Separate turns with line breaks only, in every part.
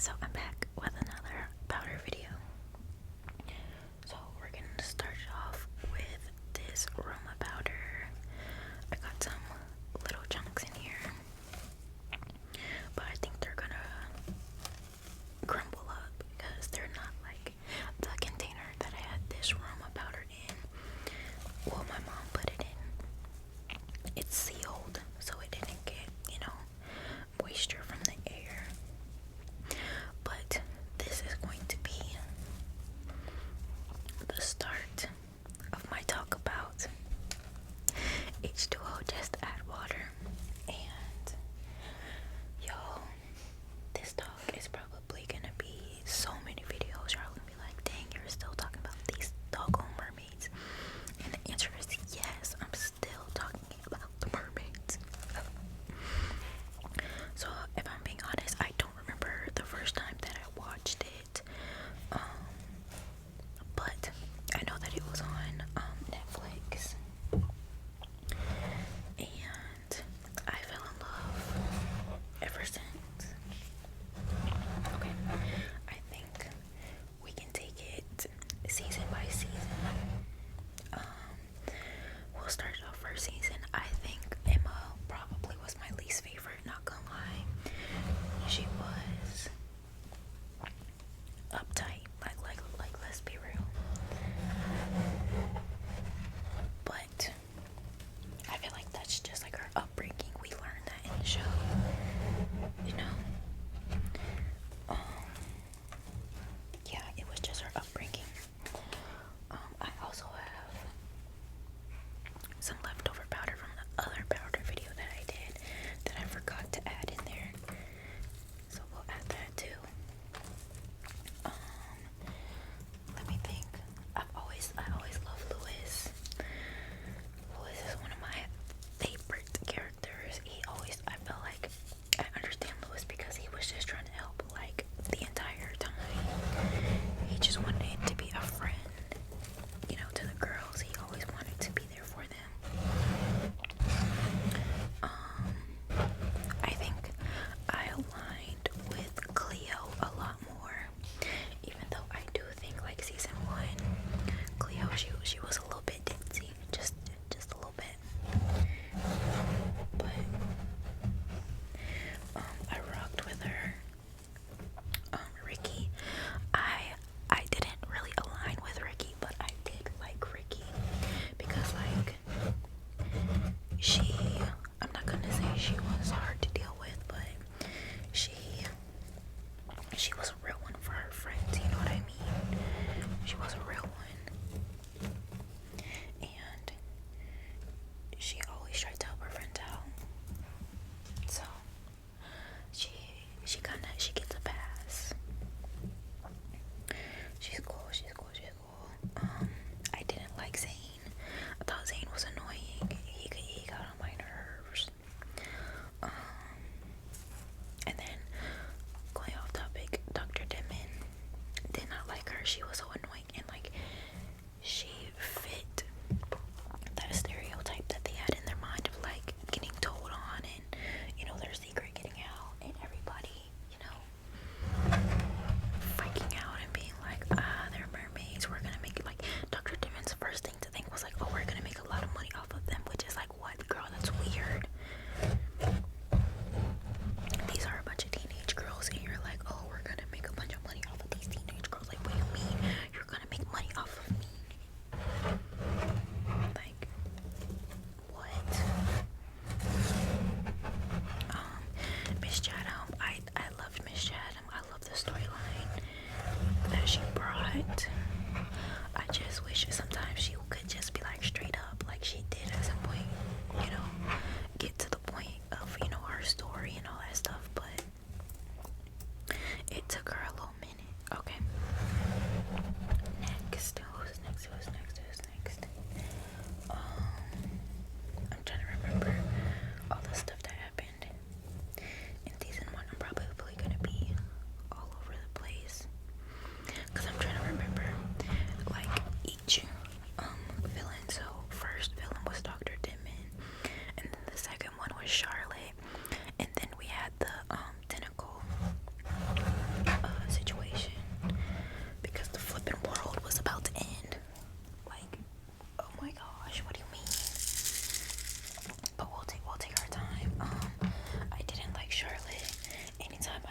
So I'm back with another powder video. So we're gonna start off with this aroma powder. I got some little chunks in here, but I think they're gonna crumble up because they're not like the container that I had this aroma powder in. Well, my mom put it in. It's sealed, so it didn't get, moisture from the air. But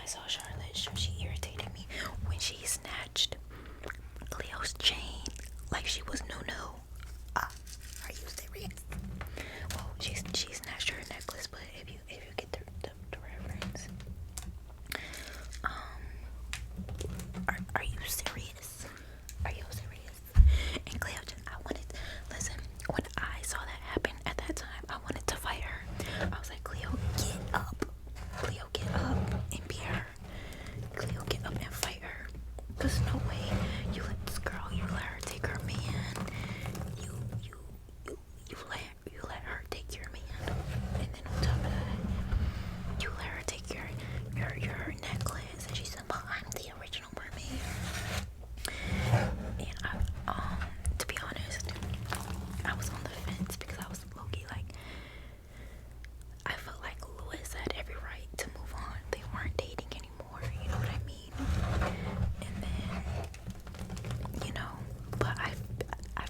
I saw Charlotte, she irritated me when she snatched Cleo's chain like she was no. Are you serious? Well, she snatched her necklace, but if you get the reference, are you serious? Are you serious? And Cleo, I wanted, listen, when I saw that happen at that time, I wanted to fight her. I was like, Cleo, get up. Cleo, get up and beat her. Cleo, get up and fight her. Cause no way you let this girl, you let her take her man. You let her take your man. And then on top of that, you let her take your necklace. And she said, well, I'm the original mermaid. And to be honest, I was on the fence because I was low-key like, I felt like Louis had every right to move on. They weren't dating anymore, you know what I mean? And then, you know, but I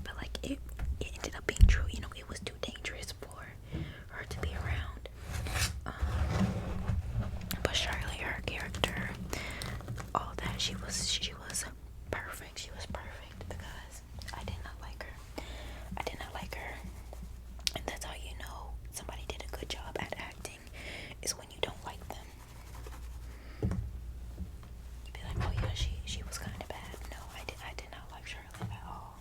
felt like it ended up being true. You know, it was too dangerous for her to be around. But Charlotte, her character, all that, she was perfect. She was perfect because I did not like her. I did not like her. And that's how you know somebody did a good job at acting, is when you don't like them. You'd be like, oh yeah, she was kind of bad. No, I did not like Charlotte at all.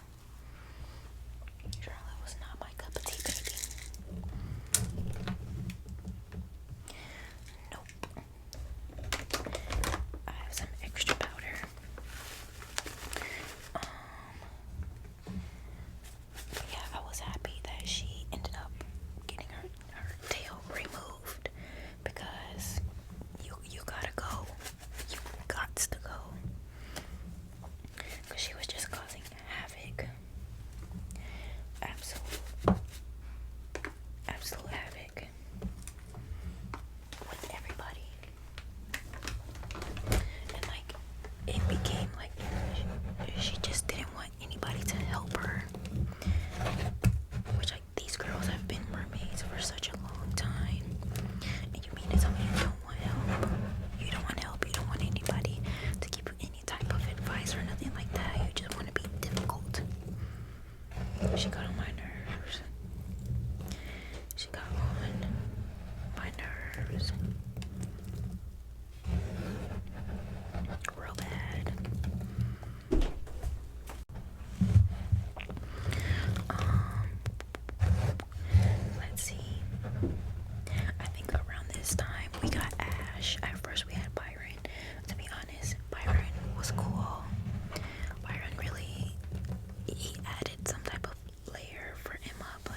Charlotte was not my cup of tea, baby. Nope. I have some extra powder. Yeah, I was happy that she ended up getting her tail removed because you gotta go. You gots to go. Because she was just causing havoc. Absolute havoc with everybody. And like, it became like she just didn't want anybody to help her. Which, like, these girls have been mermaids for such a long time. And you mean to tell me you don't want help? You don't want help. You don't want anybody to give you any type of advice or nothing like that. You just want to be difficult. She got on my nerves. She got on my nerves. Real bad. Let's see. I think around this time we got Ash. At first we had Byron. To be honest, Byron was cool. Byron really, he added some type of layer for Emma, but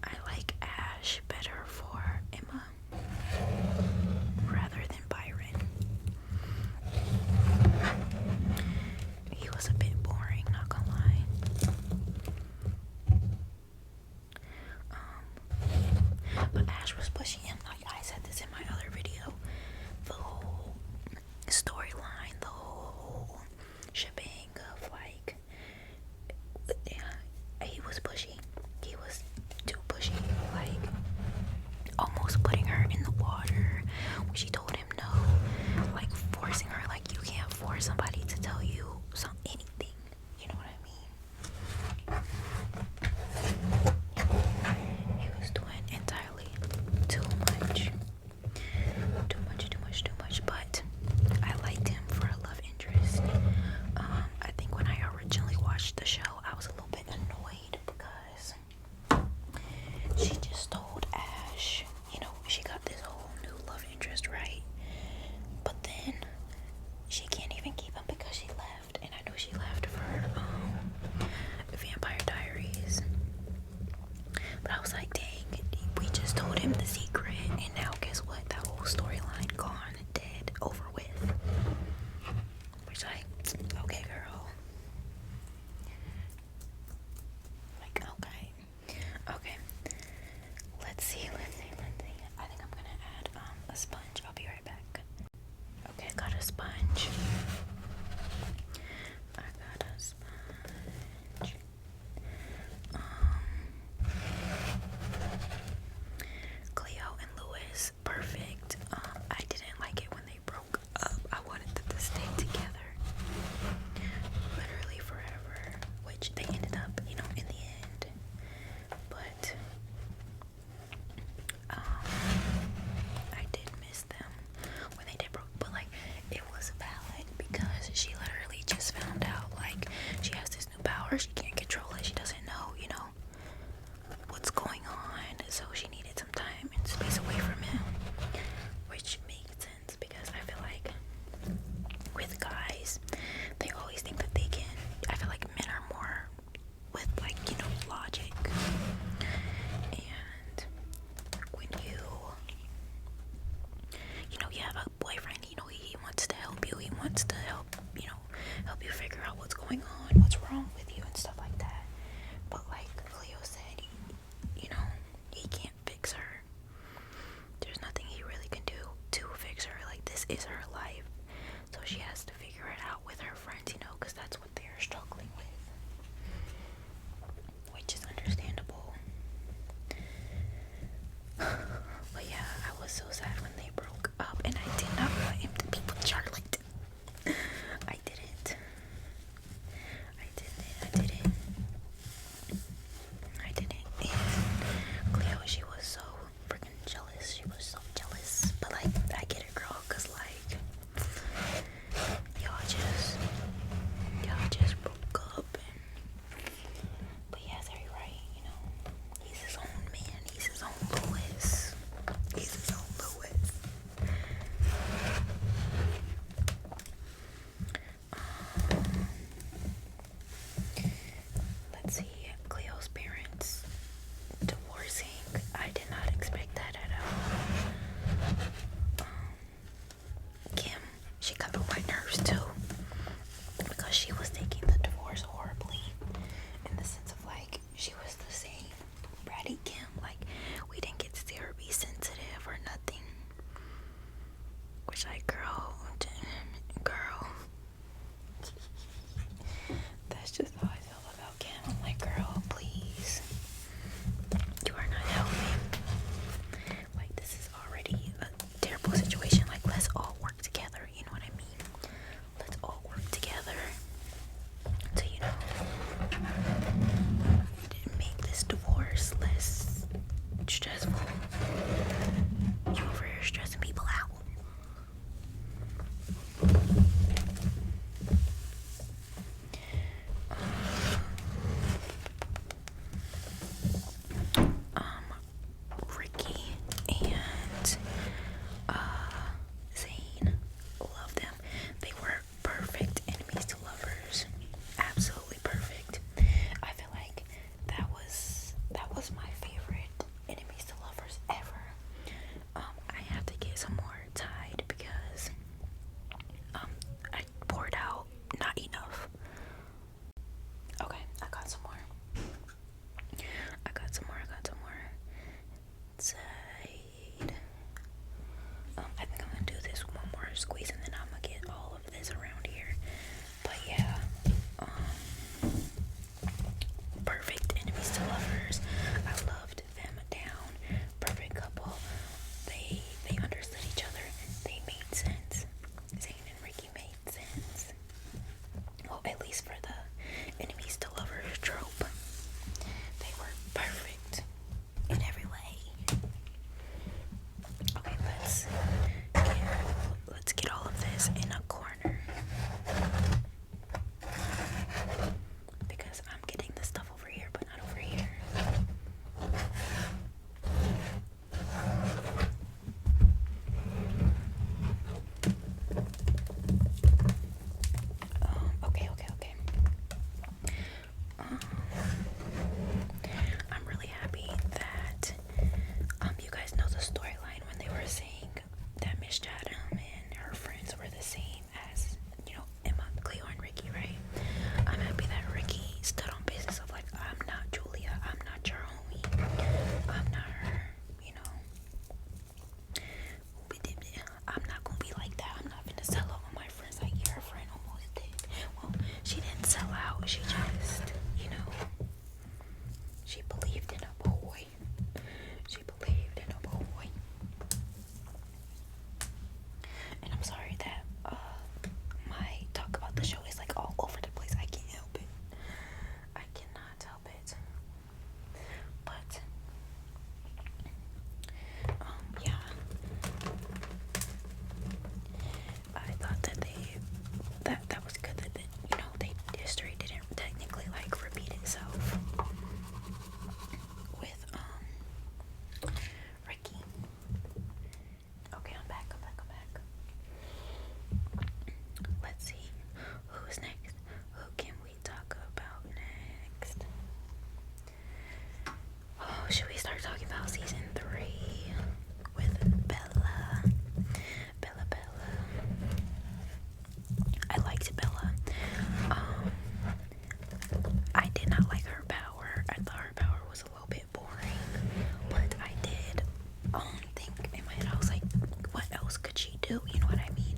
I like Ash better for Emma rather than Byron. He was a bit boring, not gonna lie. But Ash was pushing him, like I said this in my other video. The whole storyline, the whole shebang of like, he was pushy. He was too pushy, like almost putting her in the water when she told him no, like forcing her, like you can't force somebody to tell you anything, you know what I mean? He was doing entirely too much, but I liked him for a love interest. I think when I originally watched the show, I was a little bit annoyed because she just told Ash, you know, she got this whole new love interest, right? But then she can't even keep him because she left, and I know she left for Vampire Diaries. But I was like, dang, we just told him the secret, and now guess what? That whole storyline gone, dead, over with. Which like, okay, girl. Like, okay. Let's see. I think I'm gonna add a sponge. I'll be right back. is her life. So she has to figure it out with her friends, you know, because that's what they're struggling with, which is understandable. But yeah, I was so sad when they broke up, and I did not want him to be with Charlotte. I didn't. And Cleo, she was so freaking jealous. She was so jealous. But like, I get it, girl, cause like, y'all just broke up. But he has every right, you know. He's his own man. He's his own Louis. Let's see, Cleo's parents divorcing. I did not expect that at all. Kim, she got on my nerves too, because she was taking the divorce horribly, in the sense of like, she was the same bratty Kim. Like, we didn't get to see her be sensitive or nothing, which like, girl, that's just how I feel about Kim. I'm like, girl, please, you are not helping. Like, this is already a terrible situation. Like, let's all work together, you know what I mean? Let's all work together to, you know, make this divorce less stressful. You over here stressing people out. Ricky and Zane, love them. They were perfect enemies to lovers. Absolutely perfect. I feel like that was my favorite enemies to lovers ever. I have to get some more Tide because I poured out not enough. Okay, I got some more. Tide. I think I'm gonna do this one more squeeze and then I'm gonna get all of this around here. But yeah, perfect enemies to lovers. I loved them down. Perfect couple. They understood each other. They made sense. Zane and Ricky made sense. Well, at least for the enemies to lovers trope. They were perfect in every way. Okay, let's get all of this in a corner, because I'm getting the stuff over here but not over here. Okay. I'm really happy that you guys know the storyline when they were saying that Miss Chatham and her friends were the same as, you know, Emma, Cleo, and Ricky, right? I'm happy that Ricky stood on business of like, I'm not Julia, I'm not your homie, I'm not her, you know. I'm not gonna be like that. I'm not gonna sell out on my friends like your friend almost did. Well, she didn't sell out, she just, you know, she believed in a boy. And I'm sorry that my talk about the show is like all over the place. I can't help it. I cannot help it. But yeah. I thought that that was good that you know, history didn't technically like repeat itself with Ricky. Okay, I'm back. Let's see who's next. Who can we talk about next? Oh, should we start talking about season 3 with Bella? I liked Bella. I did not like her power. I thought her power was a little bit boring, but I did think in my head, I was like, what else could she do? You know what I mean?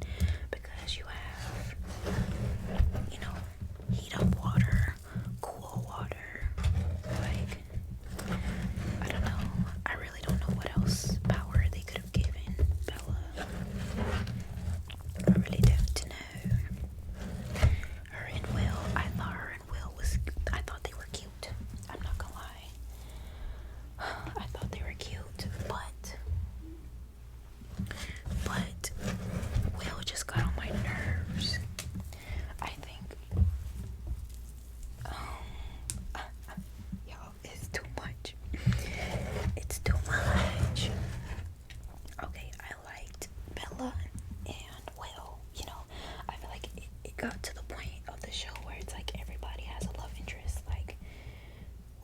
got to the point of the show where it's like everybody has a love interest. Like,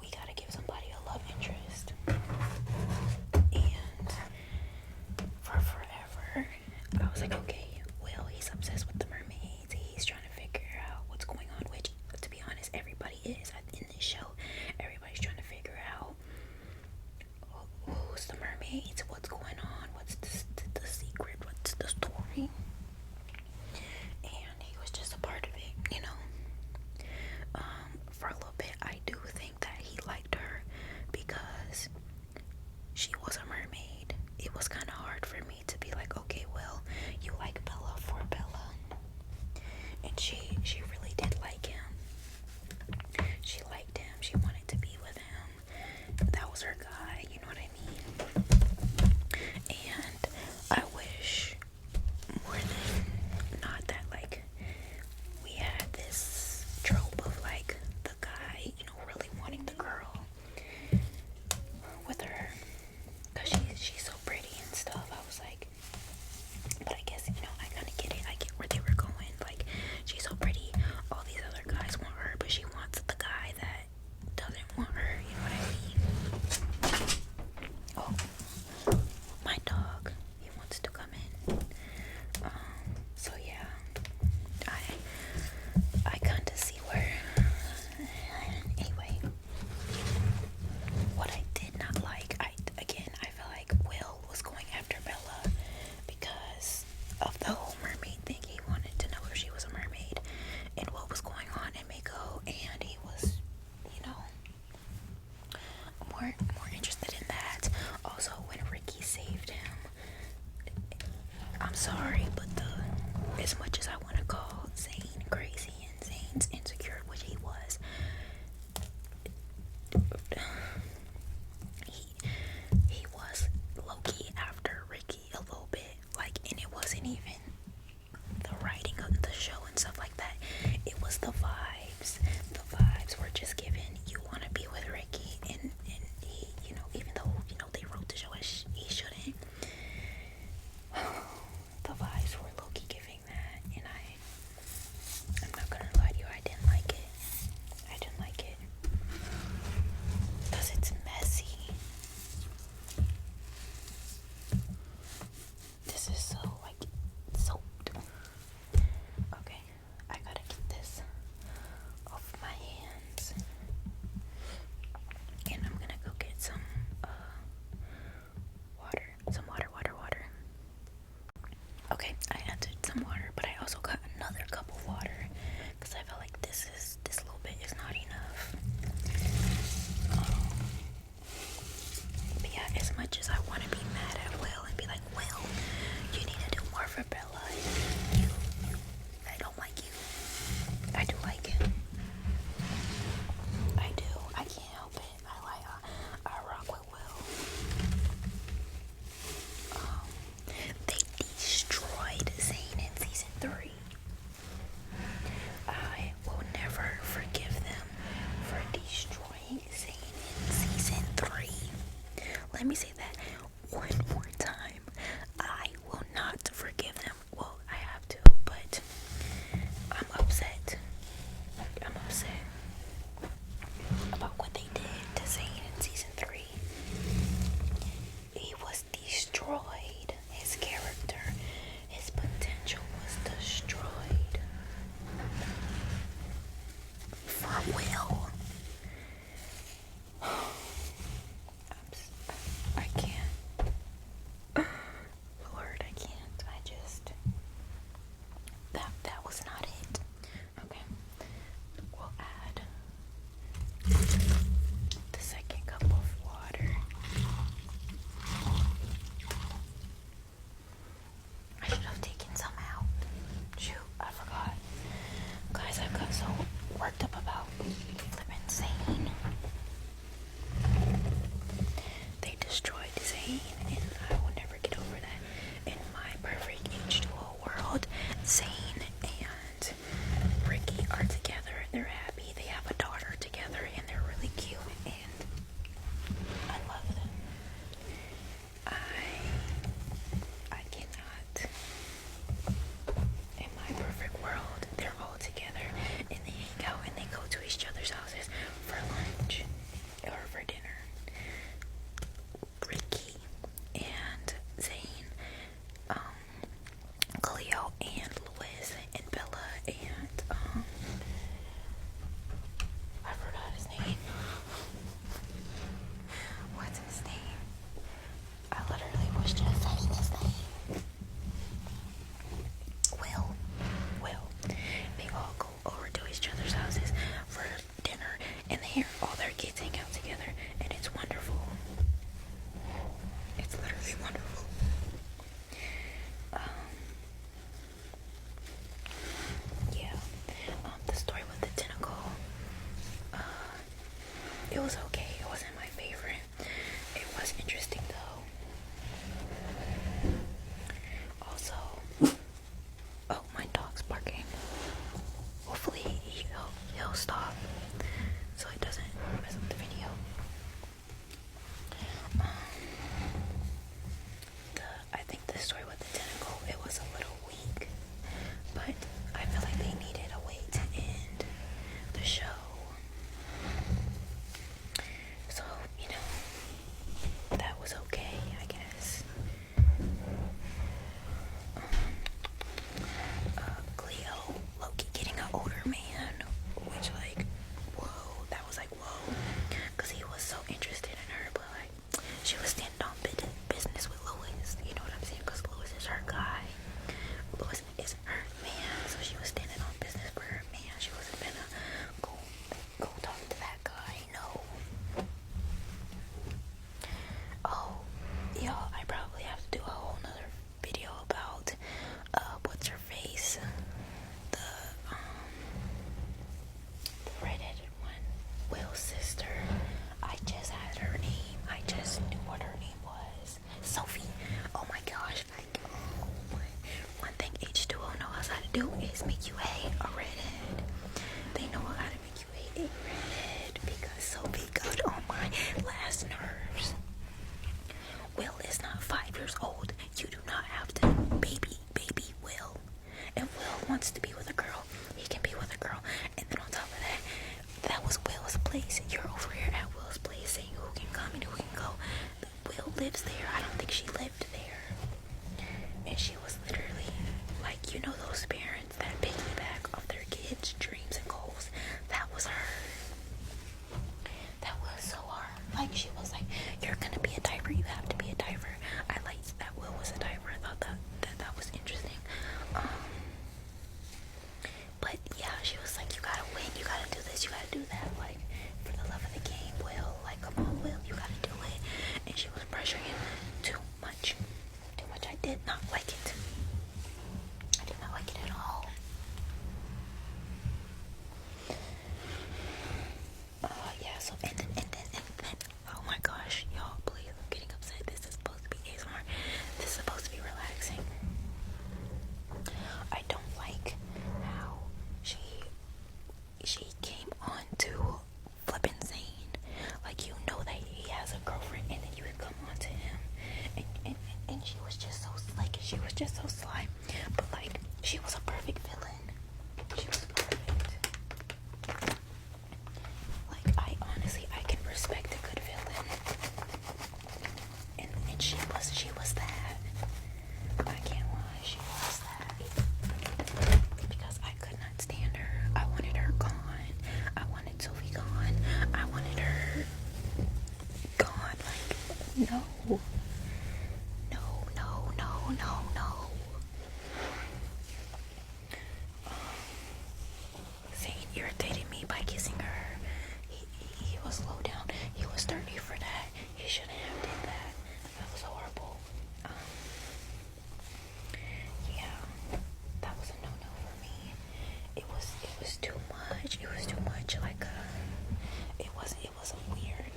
we gotta give somebody a love interest. And for forever, I was like, okay, well, he's obsessed with the mermaids. He's trying to figure out what's going on, which, to be honest, everybody is. In this show, everybody's trying to figure out who's the mermaids, what's going on, what's the secret, what's the story. And he was just a part of it, you know. For a little bit, I do think that he liked her because she was a mermaid. It was kind of hard for me to be like, okay, well, you like Bella for Bella. And she really did like him. She liked him. She wanted to be with him. That was her guy, you know what I mean? And I wish more than not that, like, we had this trope of, like, the guy, you know, really wanting the girl with her because she's so pretty and stuff. I was like, but I guess, you know, I kind of get it. I get where they were going. Like, she's so pretty, all these other guys want her, but she wants the guy that doesn't want her, you know what I mean? Oh, my dog, he wants to come in. So yeah, I kind of see where, anyway, what I did not like, I feel like Will was going after Bella because of the whole mermaid thing. He wanted to know if she was a mermaid and what was going on in Mako, and he was, you know, more interested in that. Also, when Ricky saved him, I'm sorry, but as much as I want to call Zane crazy and Zane's insecure, which he was, he was low-key after Ricky a little bit, like, and it wasn't even the writing of the show and stuff like that. It was the vibes. The vibes were just given, you want to be with Ricky, and he, you know, even though, you know, they wrote the show as he shouldn't, the vibes were low-key giving that, and I'm not gonna lie to you, I didn't like it. I didn't like it. Because it's messy. This is so, like, soaked. Okay, I gotta get this off my hands. And I'm gonna go get some water. Some water. Okay, I added some water, but I also got another cup of water because I felt like this little bit is not enough. But yeah, as much as I want to be mad at Will and be like, Will, you need to do more for Bella. I don't like you. I do like him. I do. I can't help it. I rock with Will. They destroyed Zane in season 3. I will never forgive them for destroying Zane in season 3. Let me say that. always make you hate a redhead. They know how to make you hate a redhead because Sophie got on my last nerves. Will is not 5 years old. You do not have to baby Will. If Will wants to be with a girl, he can be with a girl. And then on top of that, that was Will's place. You're over here at Will's place saying who can come and who can go. Will lives there. I don't think she lived there. And she was literally like, you know those parents that piggyback off their kids' dreams and goals? That was her. That was so hard. Like, she was like, you're gonna be a diver, you have to be a diver. I liked that Will was a diver. I thought that was interesting. But yeah, she was like, you gotta win, you gotta do this, you gotta do that. Like, for the love of the game, Will. Like, come on, Will, you gotta do it. And she was pressuring him too much. Too much. I did not like it. I did not like it at all. Yeah, so, and then, oh my gosh, y'all, please, I'm getting upset. This is supposed to be ASMR. This is supposed to be relaxing. I don't like how she came on to flippin' Zane. Like, you know that he has a girlfriend, and then you would come on to him, and she was just so sly. But like, she was a perfect villain. She was perfect. Like, I can respect a good villain, and she was that. I can't lie, she was that. Because I could not stand her. I wanted her gone. I wanted Sophie gone. I wanted her gone. Like, no. Zane irritated me by kissing her. He was low down. He was dirty for that. He shouldn't have did that. That was horrible. Yeah, that was a no-no for me. It was too much. It was too much. Like, it was weird.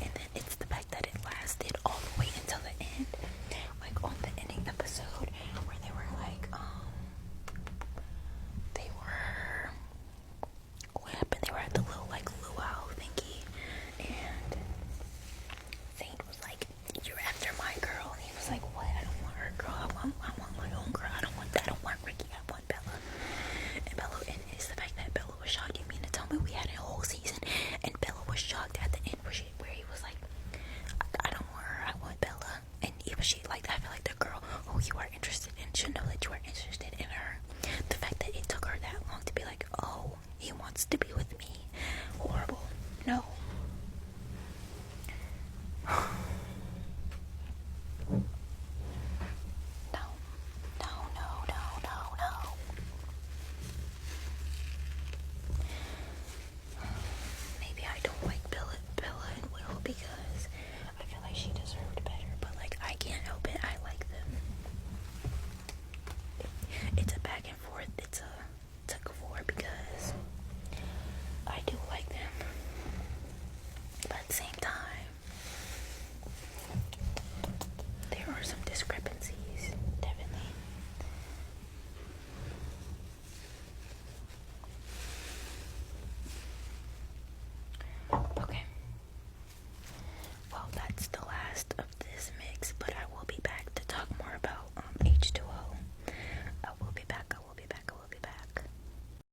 And then it's the fact that it lasted all the way until the end. Like, on the ending episode where they were like, what happened? They were at the little, like, luau thingy, and Zane was like, you're after my girl. And he was like, what? I don't want her girl. I want my own girl. I don't want Ricky. I want Bella. And it's the fact that Bella was shocked. You mean to tell me we had a whole season and Bella was shocked at the end where he was like, I don't want her. I want Bella. And even she, like, I feel like the girl who you are interested in should know that you are interested in her. The fact that it took her that long to be like, oh, he wants to be with